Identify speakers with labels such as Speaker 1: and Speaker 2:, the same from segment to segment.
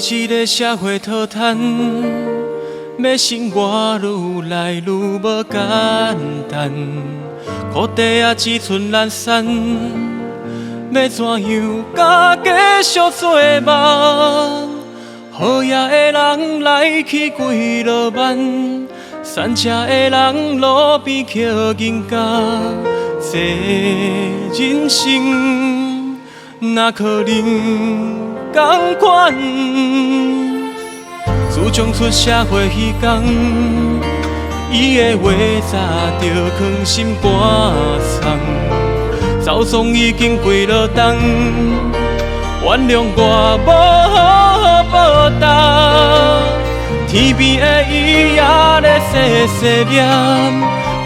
Speaker 1: 这个社会讨摊，要生活愈来愈无简单，土地也只剩烂散，要怎样甲继续做梦？好野的人来去几落万，散车的人路边捡银甲，这人生哪可能？同款，自从出社会迄天，伊的话早就藏心肝藏，早送已经几落冬，原谅我无好报答。天边的伊也咧细细念，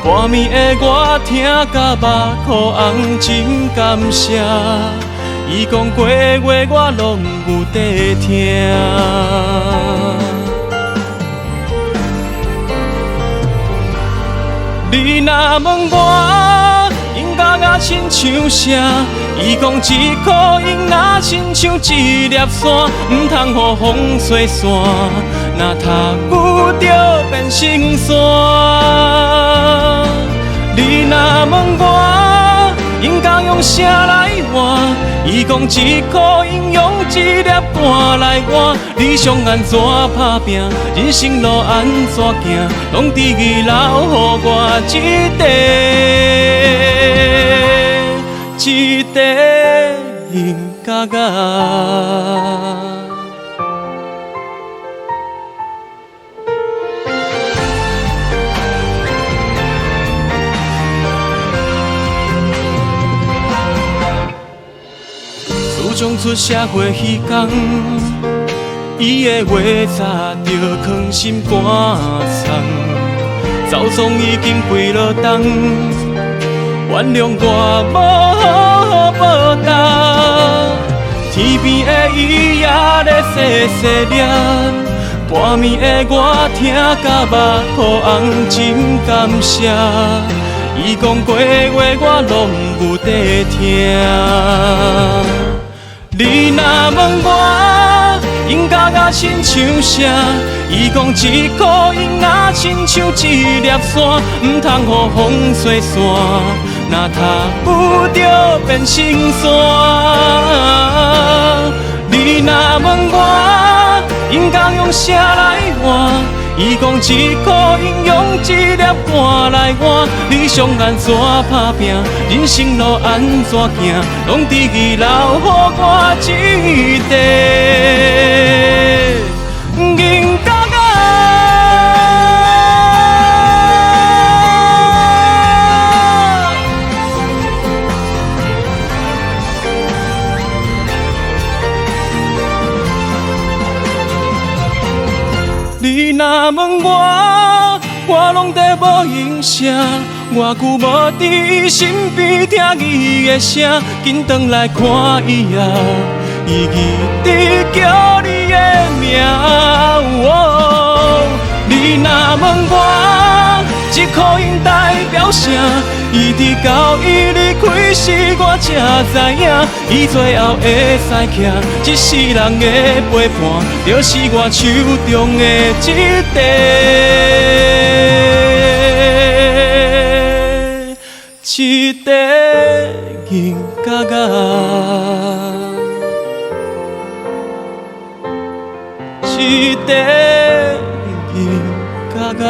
Speaker 1: 半暝的我听甲目眶红，真感谢。伊讲过的话，我拢有在听。你若问我，应该我亲像啥？伊讲一颗银仔亲像一粒沙，唔通予风吹散，若踏久就变成山。你若问我，应该用啥来换？伊讲一颗银用一粒汗来换，理想安怎打拼，人生路安怎行，拢伫伊留予我一块银角角。自从出社会迄天，伊的话早就藏心肝藏，早送已经几落冬，原谅我无好报答。天边的伊也咧细细念，半暝的我听甲目眶红，真感谢。伊讲过的话，我拢有在听。你若问我，应该我亲像啥？伊讲一颗银仔亲像一粒沙，唔通予风吹散，若踏久就变成山。你若问我，应该用啥来换？伊讲一颗银用一粒汗来换，理想安怎打拼，人生路安怎行，拢伫伊留予我一块银角角。你若问我拢在无影声，偌久无伫伊身边听伊的声，紧转来看伊啊，伊一直叫你的名。你若问我，这颗银代表啥？伊伫到伊离开时，我才知影，伊最后会使徛一世人的陪伴，就是我手中的一块银角角，一块银角角。